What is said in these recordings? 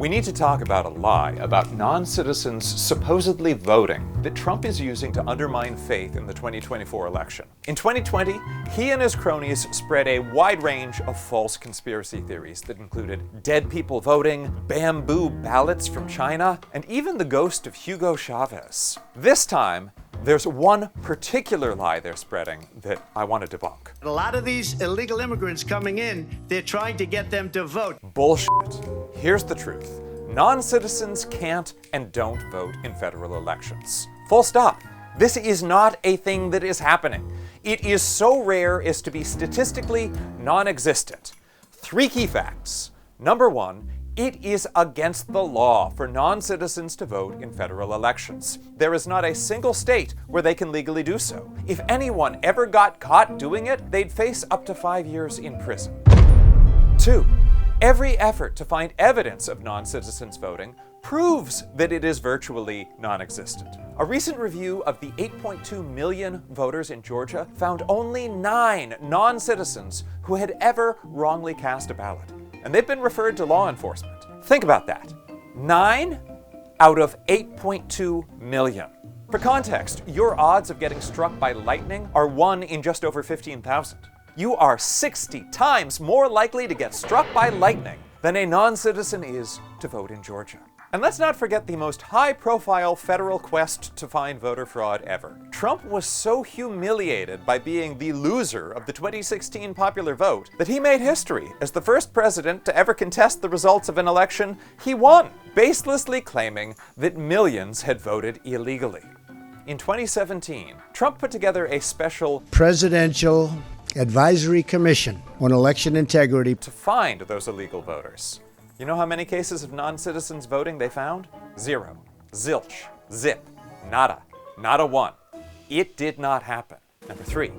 We need to talk about a lie about non-citizens supposedly voting that Trump is using to undermine faith in the 2024 election. In 2020, he and his cronies spread a wide range of false conspiracy theories that included dead people voting, bamboo ballots from China, and even the ghost of Hugo Chavez. This time, there's one particular lie they're spreading that I want to debunk. A lot of these illegal immigrants coming in, they're trying to get them to vote. Bullshit. Here's the truth. Non-citizens can't and don't vote in federal elections. Full stop. This is not a thing that is happening. It is so rare as to be statistically non-existent. 3 key facts. Number 1, it is against the law for non-citizens to vote in federal elections. There is not a single state where they can legally do so. If anyone ever got caught doing it, they'd face up to 5 years in prison. 2, every effort to find evidence of non-citizens voting proves that it is virtually non-existent. A recent review of the 8.2 million voters in Georgia found only 9 non-citizens who had ever wrongly cast a ballot. And they've been referred to law enforcement. Think about that. 9 out of 8.2 million. For context, your odds of getting struck by lightning are 1 in just over 15,000. You are 60 times more likely to get struck by lightning than a non-citizen is to vote in Georgia. And let's not forget the most high-profile federal quest to find voter fraud ever. Trump was so humiliated by being the loser of the 2016 popular vote that he made history as the first president to ever contest the results of an election he won, baselessly claiming that millions had voted illegally. In 2017, Trump put together a special Presidential Advisory Commission on Election Integrity to find those illegal voters. You know how many cases of non-citizens voting they found? 0. Zilch. Zip. Nada. Not a 1. It did not happen. Number 3.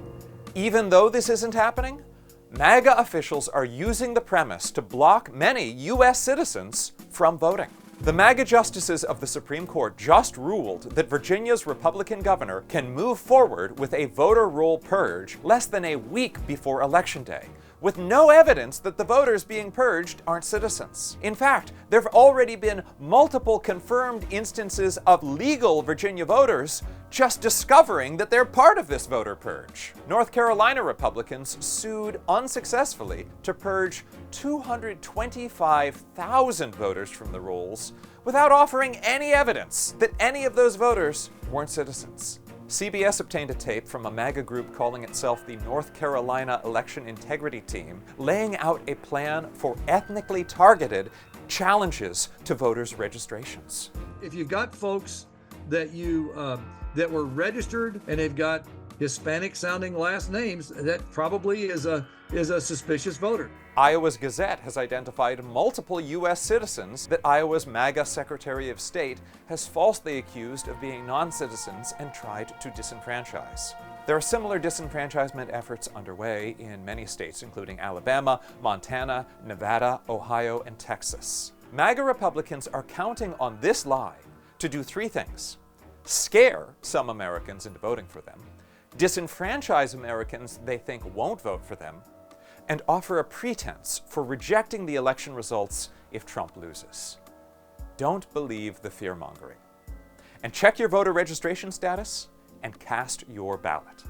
Even though this isn't happening, MAGA officials are using the premise to block many U.S. citizens from voting. The MAGA justices of the Supreme Court just ruled that Virginia's Republican governor can move forward with a voter roll purge less than a week before Election Day, with no evidence that the voters being purged aren't citizens. In fact, there have already been multiple confirmed instances of legal Virginia voters just discovering that they're part of this voter purge. North Carolina Republicans sued unsuccessfully to purge 225,000 voters from the rolls without offering any evidence that any of those voters weren't citizens. CBS obtained a tape from a MAGA group calling itself the North Carolina Election Integrity Team, laying out a plan for ethnically targeted challenges to voters' registrations. If you've got folks that that were registered and they've got Hispanic-sounding last names, that probably is a suspicious voter. Iowa's Gazette has identified multiple U.S. citizens that Iowa's MAGA Secretary of State has falsely accused of being non-citizens and tried to disenfranchise. There are similar disenfranchisement efforts underway in many states, including Alabama, Montana, Nevada, Ohio, and Texas. MAGA Republicans are counting on this lie to do 3 things: scare some Americans into voting for them, disenfranchise Americans they think won't vote for them, and offer a pretense for rejecting the election results if Trump loses. Don't believe the fear-mongering. And check your voter registration status and cast your ballot.